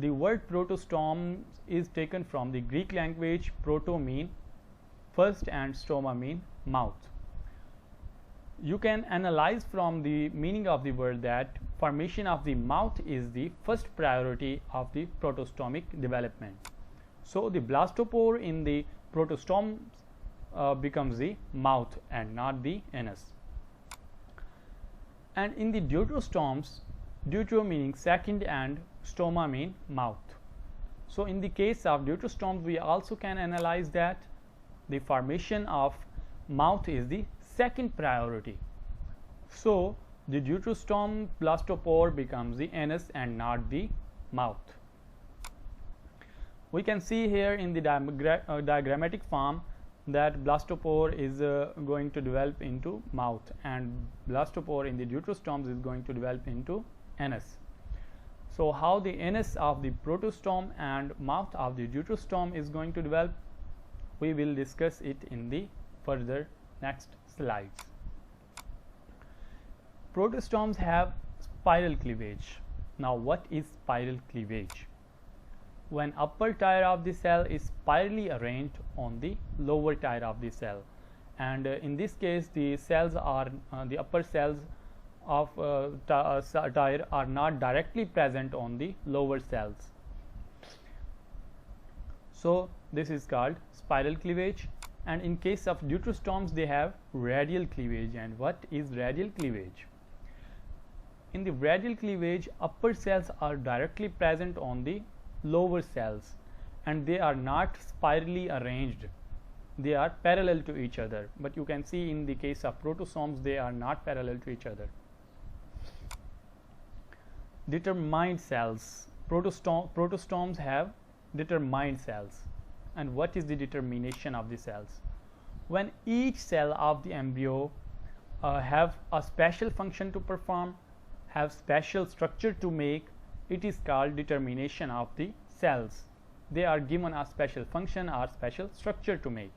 the word protostome is taken from the Greek language. Proto mean first and stoma mean mouth. You can analyze from the meaning of the word that formation of the mouth is the first priority of the protostomic development. So the blastopore in the protostome becomes the mouth and not the anus. And in the deuterostomes, deutero meaning second and stoma mean mouth. So in the case of deuterostomes, we also can analyze that the formation of mouth is the second priority. So the deuterostome blastopore becomes the anus and not the mouth. We can see here in the diagrammatic form that blastopore is going to develop into mouth, and blastopore in the deuterostomes is going to develop into anus. So how the anus of the protostome and mouth of the deuterostome is going to develop, we will discuss it in the further next slides. Protostomes have spiral cleavage. Now what is spiral cleavage? When upper tier of the cell is spirally arranged on the lower tier of the cell, and in this case the cells are the upper cells of tier are not directly present on the lower cells. So this is called spiral cleavage. And in case of deuterostomes, they have radial cleavage. And what is radial cleavage? In the radial cleavage, upper cells are directly present on the lower cells, and they are not spirally arranged, they are parallel to each other. But you can see in the case of protostomes, they are not parallel to each other. Determined cells. Protostomes have determined cells. And what is the determination of the cells? When each cell of the embryo have a special function to perform, have special structure to make, it is called determination of the cells. They are given a special function or special structure to make.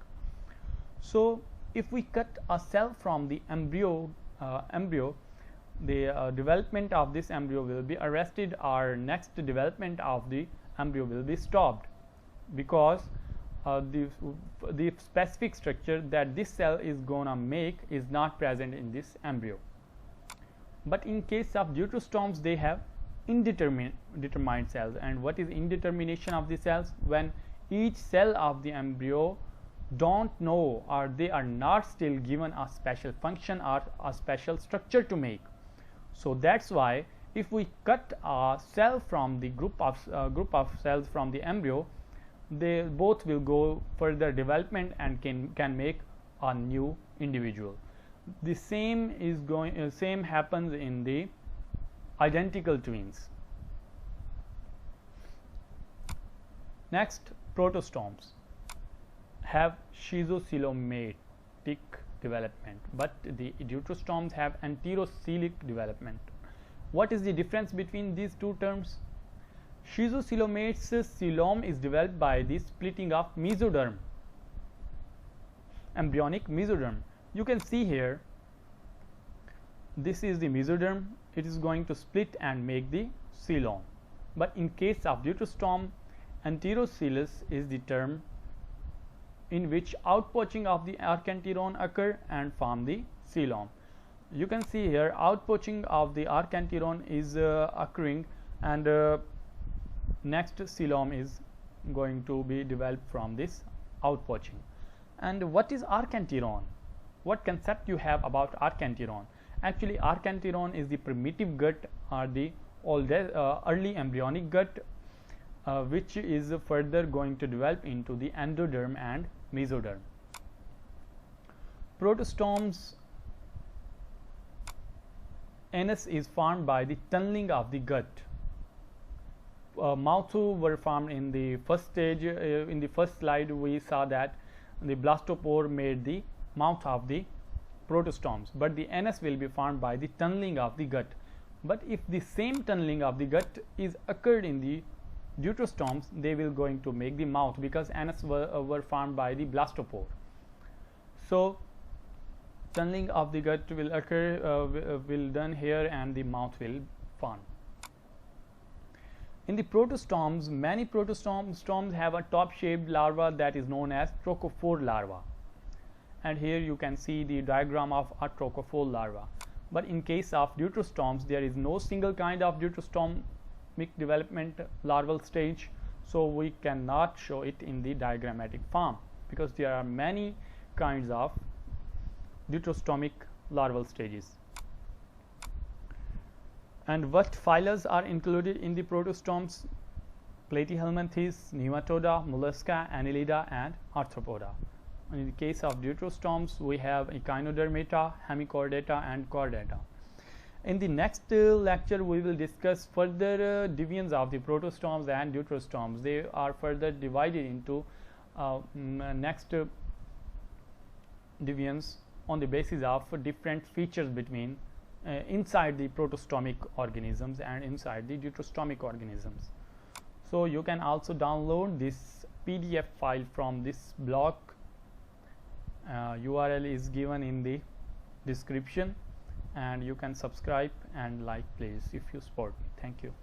So if we cut a cell from the embryo, the development of this embryo will be arrested, or next development of the embryo will be stopped, because the specific structure that this cell is gonna make is not present in this embryo. But in case of deuterostomes, they have determined cells. And what is indetermination of the cells? When each cell of the embryo don't know, or they are not still given a special function or a special structure to make. So that's why if we cut a cell from the group of cells from the embryo, they both will go further development and can make a new individual. The same happens in the identical twins. Next, protostomes have schizocoelomatic development, but the deuterostomes have anterosilic development. What is the difference between these two terms? Schizocoelomates coelom is developed by the splitting of mesoderm, embryonic mesoderm. You can see here, this is the mesoderm. It is going to split and make the coelom. But in case of deuterostome, anterocilus is the term in which outpoaching of the archenteron occur and form the coelom. You can see here outpoaching of the archenteron is occurring, and next coelom is going to be developed from this outpoaching. And what is archenteron? What concept you have about archenteron? Actually, archenteron is the primitive gut, or the early embryonic gut, which is further going to develop into the endoderm and mesoderm. Protostomes, anus is formed by the tunneling of the gut. Mouth were formed in the first stage. In the first slide, we saw that the blastopore made the mouth of the protostomes, but the anus will be formed by the tunneling of the gut. But if the same tunneling of the gut is occurred in the deuterostomes, they will going to make the mouth, because anus were formed by the blastopore. So tunneling of the gut will occur, will done here, and the mouth will form. In the protostomes, many protostomes have a top-shaped larva that is known as trochophore larva. And here you can see the diagram of a trochophore larva. But in case of deuterostomes, there is no single kind of deuterostomic development larval stage, so we cannot show it in the diagrammatic form because there are many kinds of deuterostomic larval stages. And what phyla are included in the protostomes? Platyhelminthes, Nematoda, Mollusca, Annelida, and Arthropoda. And in the case of deuterostomes, we have Echinodermata, Hemichordata, and Chordata. In the next lecture, we will discuss further divisions of the protostomes and deuterostomes. They are further divided into next divisions on the basis of different features between inside the protostomic organisms and inside the deuterostomic organisms. So you can also download this PDF file from this blog. URL is given in the description, and you can subscribe and like please if you support me. Thank you.